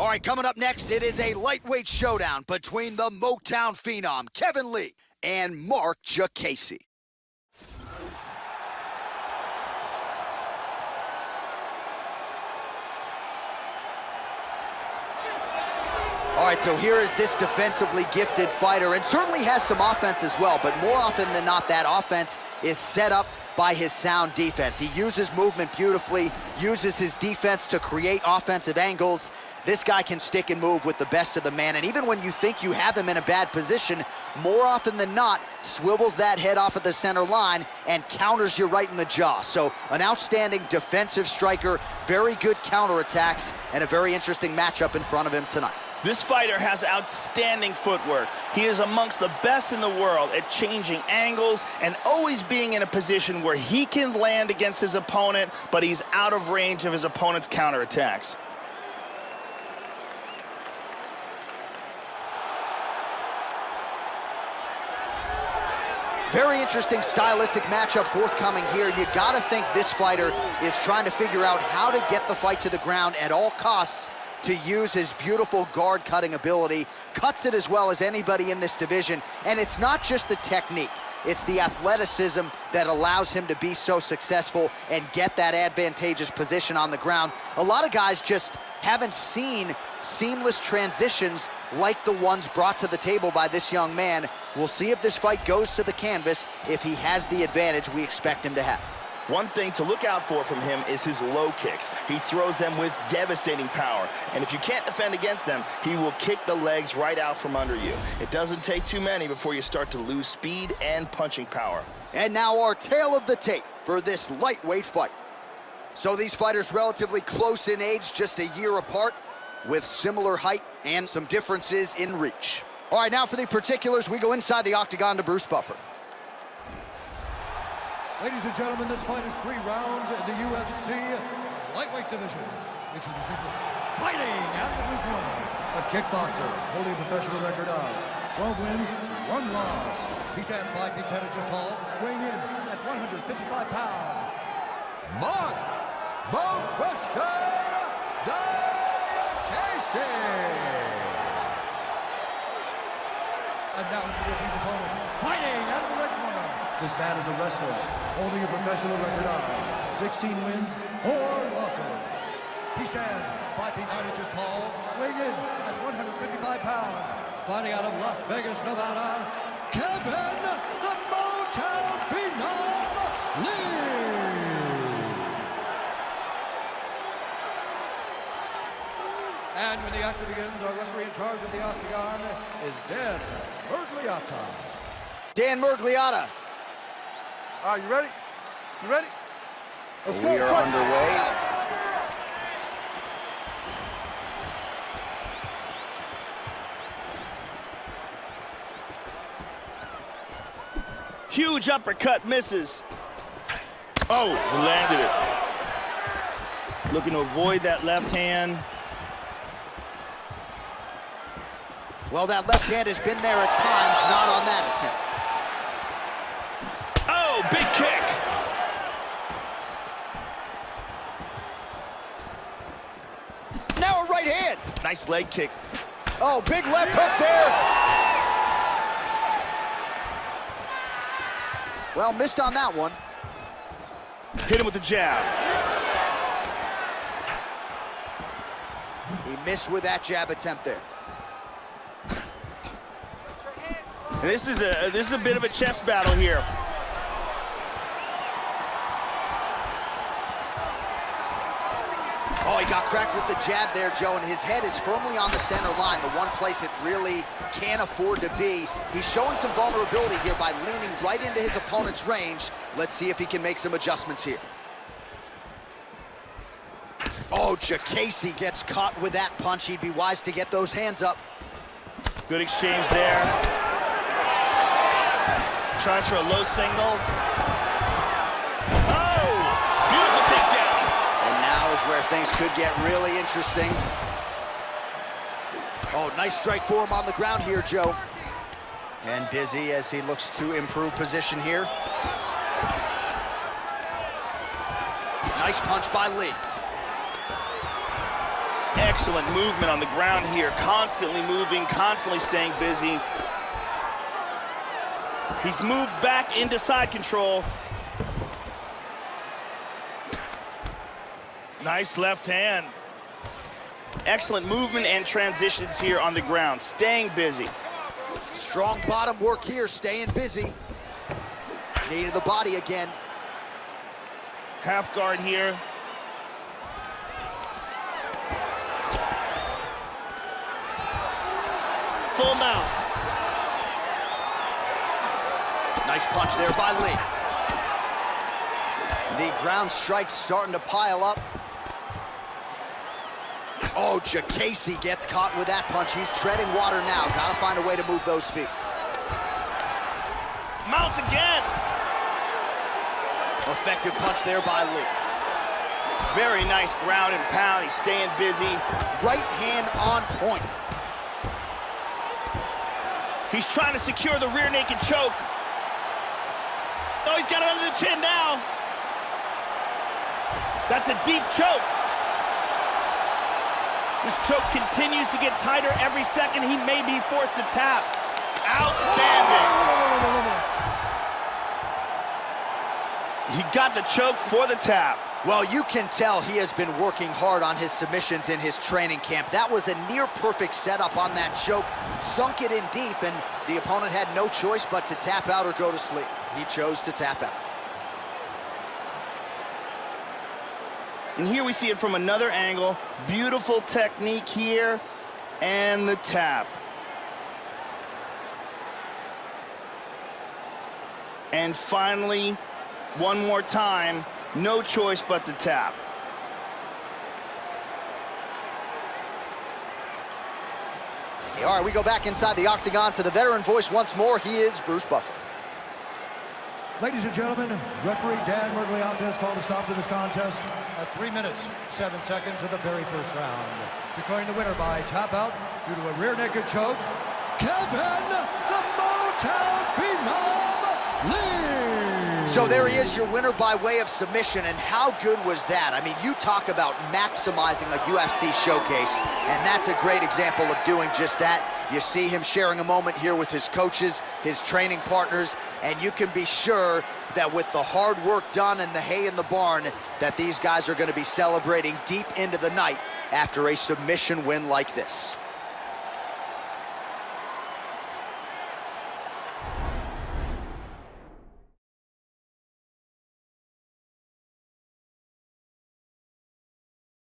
All right, coming up next, it is a lightweight showdown between the Motown phenom, Kevin Lee, and Marc Diakiese. All right, so here is this defensively gifted fighter, and certainly has some offense as well, but more often than not, that offense is set up by his sound defense. He uses movement beautifully, uses his defense to create offensive angles. This guy can stick and move with the best of the man, and even when you think you have him in a bad position, more often than not, swivels that head off at the center line and counters you right in the jaw. So an outstanding defensive striker, very good counterattacks, and a very interesting matchup in front of him tonight. This fighter has outstanding footwork. He is amongst the best in the world at changing angles and always being in a position where he can land against his opponent, but he's out of range of his opponent's counterattacks. Very interesting stylistic matchup forthcoming here. You gotta think this fighter is trying to figure out how to get the fight to the ground at all costs, to use his beautiful guard-cutting ability. Cuts it as well as anybody in this division. And it's not just the technique, it's the athleticism that allows him to be so successful and get that advantageous position on the ground. A lot of guys just haven't seen seamless transitions like the ones brought to the table by this young man. We'll see if this fight goes to the canvas, if he has the advantage we expect him to have. One thing to look out for from him is his low kicks. He throws them with devastating power. And if you can't defend against them, he will kick the legs right out from under you. It doesn't take too many before you start to lose speed and punching power. And now our tale of the tape for this lightweight fight. So these fighters relatively close in age, just a year apart, with similar height and some differences in reach. All right, now for the particulars, we go inside the octagon to Bruce Buffer. Ladies and gentlemen, this fight is 3 rounds in the UFC lightweight division. Introducing first, fighting out of the blue corner, a kickboxer holding a professional record of 12 wins, 1 loss. He stands 5 feet 10 inches tall, weighing in at 155 pounds. Marc Diakiese. And now introducing his opponent, fighting out of the red corner. This man is a wrestler, holding a professional record of 16 wins, 4 losses. He stands 5 feet 9 inches tall, weighing in at 155 pounds. Fighting out of Las Vegas, Nevada, Kevin the Motown Phenom Lee. And when the action begins, our referee in charge of the octagon is Dan Mergliata. Dan Mergliata. Are you ready? You ready? Let's go. We are underway. Huge uppercut misses. Oh, he landed it. Looking to avoid that left hand. Well, that left hand has been there at times, not on that attempt. Oh, big kick. Now a right hand. Nice leg kick. Oh, big left hook there. Well, missed on that one. Hit him with the jab. He missed with that jab attempt there. And this is a bit of a chess battle here. Oh, he got cracked with the jab there, Joe, and his head is firmly on the center line, the one place it really can't afford to be. He's showing some vulnerability here by leaning right into his opponent's range. Let's see if he can make some adjustments here. Oh, Diakiese gets caught with that punch. He'd be wise to get those hands up. Good exchange there. Tries for a low single. Oh, beautiful takedown. And now is where things could get really interesting. Oh, nice strike for him on the ground here, Joe. And busy as he looks to improve position here. Nice punch by Lee. Excellent movement on the ground here, constantly moving, constantly staying busy. He's moved back into side control. Nice left hand. Excellent movement and transitions here on the ground, staying busy. Strong bottom work here, staying busy. Knee to the body again. Half guard here. Full mount. Nice punch there by Lee. The ground strikes starting to pile up. Oh, Diakiese gets caught with that punch. He's treading water now. Gotta find a way to move those feet. Mounts again. Effective punch there by Lee. Very nice ground and pound. He's staying busy. Right hand on point. He's trying to secure the rear naked choke. Oh, he's got it under the chin now. That's a deep choke. This choke continues to get tighter every second. He may be forced to tap. Outstanding. He got the choke for the tap. Well, you can tell he has been working hard on his submissions in his training camp. That was a near-perfect setup on that choke. Sunk it in deep, and the opponent had no choice but to tap out or go to sleep. He chose to tap out. And here we see it from another angle. Beautiful technique here, and the tap. And finally, one more time, no choice but to tap. All right, we go back inside the octagon to the veteran voice once more. He is Bruce Buffer. Ladies and gentlemen, referee Dan Mergliata has called a stop to this contest at 3 minutes, 7 seconds of the very first round. Declaring the winner by tap out due to a rear naked choke, Kevin the Motown Phenom Lee. So there he is, your winner by way of submission, and how good was that? I mean, you talk about maximizing a UFC showcase, and that's a great example of doing just that. You see him sharing a moment here with his coaches, his training partners, and you can be sure that with the hard work done and the hay in the barn, that these guys are going to be celebrating deep into the night after a submission win like this.